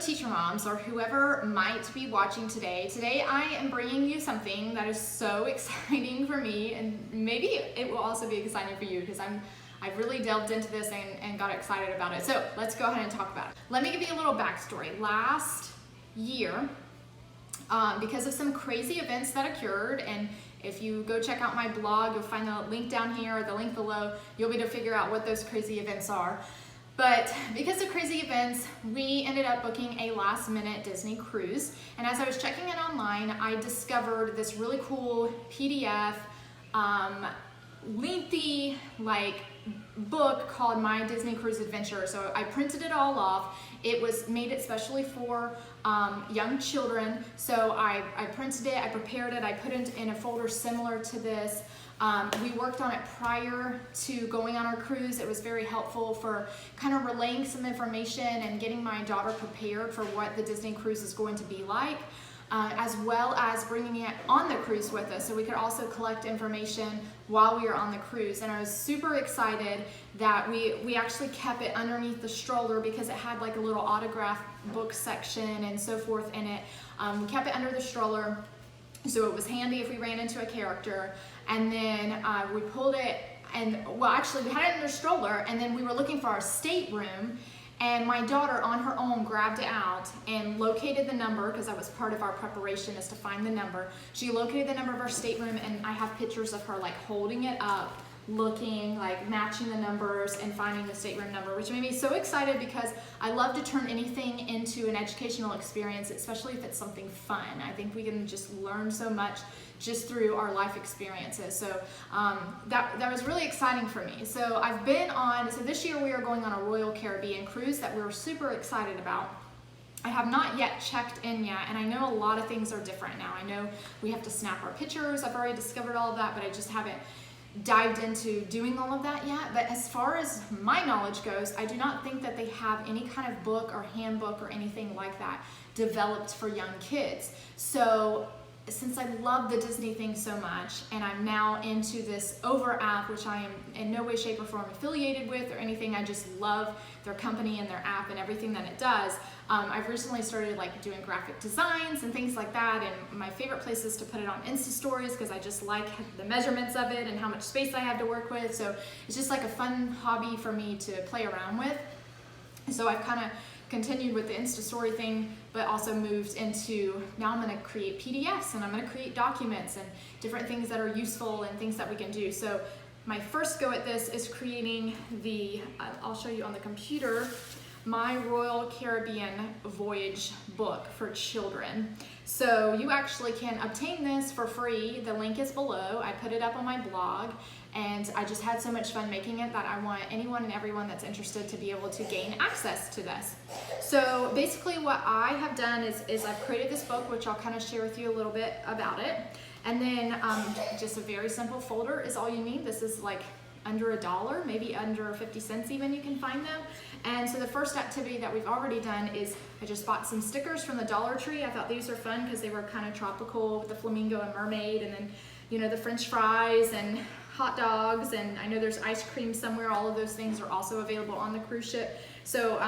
teacher moms or whoever might be watching today, I am bringing you something that is so exciting for me, and maybe it will also be exciting for you because I've really delved into this and got excited about it. So let's go ahead and talk about it. Let me give you a little backstory. Last year, because of some crazy events that occurred, and if you go check out my blog, you'll find the link down here or the link below. You'll be able to figure out what those crazy events are. But because of crazy events, we ended up booking a last minute Disney cruise. And as I was checking it online, I discovered this really cool PDF, lengthy book called My Disney Cruise Adventure. So I printed it all off. It was made especially for young children. So I printed it, I prepared it, I put it in a folder similar to this. We worked on it prior to going on our cruise. It was very helpful for kind of relaying some information and getting my daughter prepared for what the Disney cruise is going to be like, as well as bringing it on the cruise with us so we could also collect information while we were on the cruise. And I was super excited that we actually kept it underneath the stroller because it had like a little autograph book section and so forth in it. We kept it under the stroller, so it was handy if we ran into a character. And then we pulled it, and well, actually we had it in the stroller, and then we were looking for our stateroom, and my daughter on her own grabbed it out and located the number, because that was part of our preparation, is to find the number. She located the number of our stateroom, and I have pictures of her like holding it up, looking, like matching the numbers and finding the stateroom number, which made me so excited because I love to turn anything into an educational experience, especially if it's something fun. I think we can just learn so much just through our life experiences. So that was really exciting for me. So so this year we are going on a Royal Caribbean cruise that we were super excited about. I have not yet checked in yet, and I know a lot of things are different now. I know we have to snap our pictures. I've already discovered all of that, but I just haven't dived into doing all of that yet. But as far as my knowledge goes, I do not think that they have any kind of book or handbook or anything like that developed for young kids. So since I love the Disney thing so much, and I'm now into this Over app, which I am in no way, shape, or form affiliated with or anything, I just love their company and their app and everything that it does. I've recently started doing graphic designs and things like that, and my favorite place is to put it on Insta stories because I just like the measurements of it and how much space I have to work with. So it's just like a fun hobby for me to play around with. So I've kind of continued with the Insta story thing, but also moved into, now I'm going to create PDFs and I'm going to create documents and different things that are useful and things that we can do. So my first go at this is creating I'll show you on the computer, My Royal Caribbean Voyage book for children. So you actually can obtain this for free. The link is below. I put it up on my blog, and I just had so much fun making it that I want anyone and everyone that's interested to be able to gain access to this. So basically what I have done is I've created this book, which I'll kind of share with you a little bit about it. And then just a very simple folder is all you need. This is like under $1, maybe under 50 cents even, you can find them. And so the first activity that we've already done is I just bought some stickers from the Dollar Tree. I thought these were fun because they were kind of tropical with the flamingo and mermaid, and then, you know, the French fries and hot dogs, and I know there's ice cream somewhere. All of those things are also available on the cruise ship. So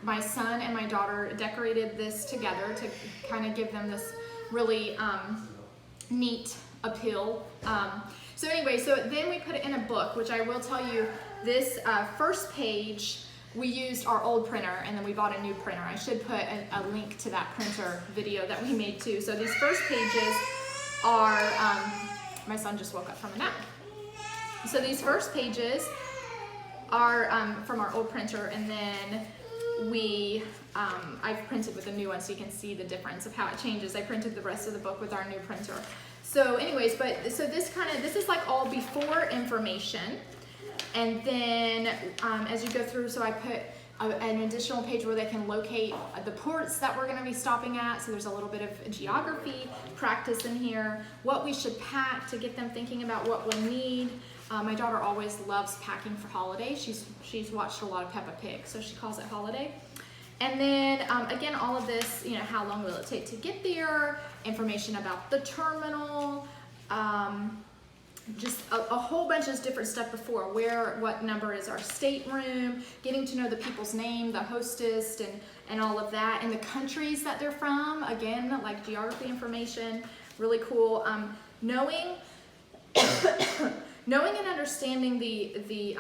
my son and my daughter decorated this together to kind of give them this really neat appeal. So anyway, so then we put it in a book, which I will tell you, this first page, we used our old printer, and then we bought a new printer. I should put a link to that printer video that we made too. So these first pages are, my son just woke up from a nap. So these first pages are from our old printer, and then I've printed with a new one so you can see the difference of how it changes. I printed the rest of the book with our new printer. So anyways, so this is like all before information. And then as you go through, so I put an additional page where they can locate the ports that we're going to be stopping at. So there's a little bit of geography practice in here, what we should pack to get them thinking about what we'll need. My daughter always loves packing for holiday. She's watched a lot of Peppa Pig, so she calls it holiday. And then again, all of this, you know, how long will it take to get there, information about the terminal, just a whole bunch of different stuff before. What number is our stateroom, getting to know the people's name, the hostess, and all of that, and the countries that they're from. Again, like geography information, really cool. Knowing and understanding the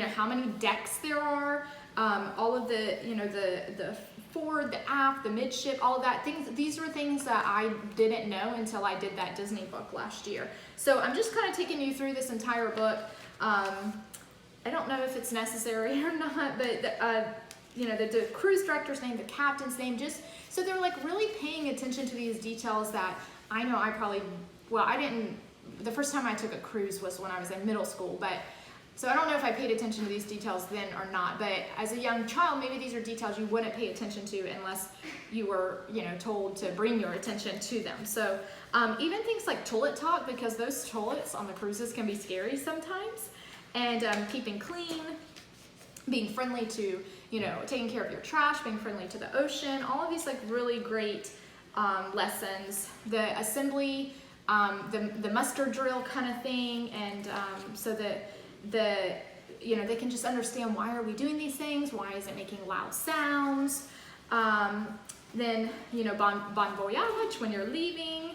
how many decks there are, all of the the forward, the aft, the midship, all of that things. These were things that I didn't know until I did that Disney book last year. So I'm just kind of taking you through this entire book. I don't know if it's necessary or not, but the cruise director's name, the captain's name, just so they're like really paying attention to these details that I know I didn't. The first time I took a cruise was when I was in middle school, so I don't know if I paid attention to these details then or not, but as a young child, maybe these are details you wouldn't pay attention to unless you were, told to bring your attention to them. So even things like toilet talk, because those toilets on the cruises can be scary sometimes, and keeping clean, being friendly to, taking care of your trash, being friendly to the ocean, all of these like really great lessons. The assembly, the muster drill kind of thing, and so that they can just understand, why are we doing these things? Why is it making loud sounds? Then, bon voyage when you're leaving.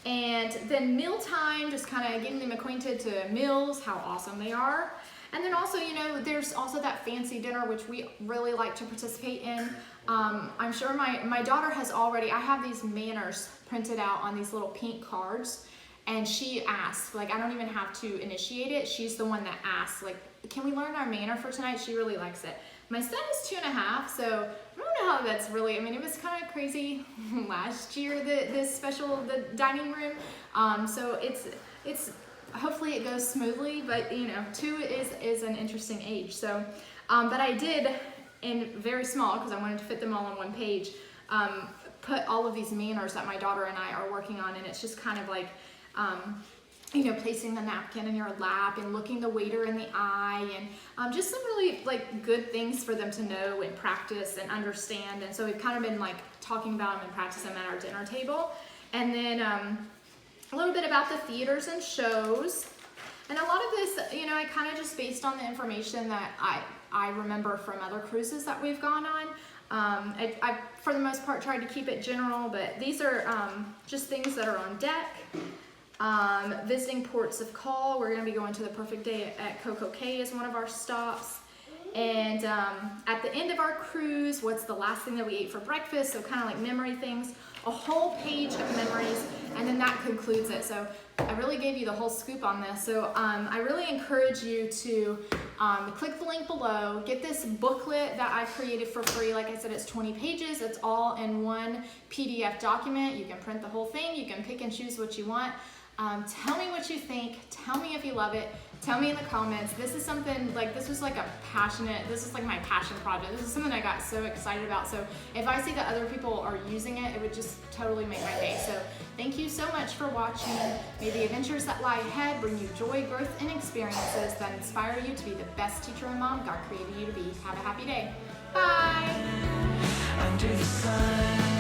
And then mealtime, just kind of getting them acquainted to meals, how awesome they are. And then also, there's also that fancy dinner, which we really like to participate in. I'm sure my daughter has already, I have these manners printed out on these little pink cards. And she asked, like, I don't even have to initiate it. She's the one that asked, like, can we learn our manner for tonight? She really likes it. My son is 2.5, so I don't know how that's really, it was kind of crazy last year, the dining room. So it's hopefully it goes smoothly, but 2 is an interesting age. So, but I did, in very small, because I wanted to fit them all on one page, put all of these manners that my daughter and I are working on, and it's just kind of like, placing the napkin in your lap and looking the waiter in the eye, and just some really like good things for them to know and practice and understand. And so we've kind of been like talking about them and practicing them at our dinner table. And then a little bit about the theaters and shows. And a lot of this, I kind of just based on the information that I remember from other cruises that we've gone on. I for the most part tried to keep it general, but these are just things that are on deck. Visiting ports of call, we're going to be going to the Perfect Day at Coco Cay as one of our stops. And at the end of our cruise, what's the last thing that we ate for breakfast? So kind of like memory things, a whole page of memories, and then that concludes it. So I really gave you the whole scoop on this. So I really encourage you to click the link below, get this booklet that I created for free. Like I said, it's 20 pages. It's all in one PDF document. You can print the whole thing. You can pick and choose what you want. Tell me what you think. Tell me if you love it. Tell me in the comments. This is something like, this is like my passion project. This is something I got so excited about. So if I see that other people are using it, it would just totally make my day. So thank you so much for watching. May the adventures that lie ahead bring you joy, growth, and experiences that inspire you to be the best teacher and mom God created you to be. Have a happy day. Bye. Under the sun.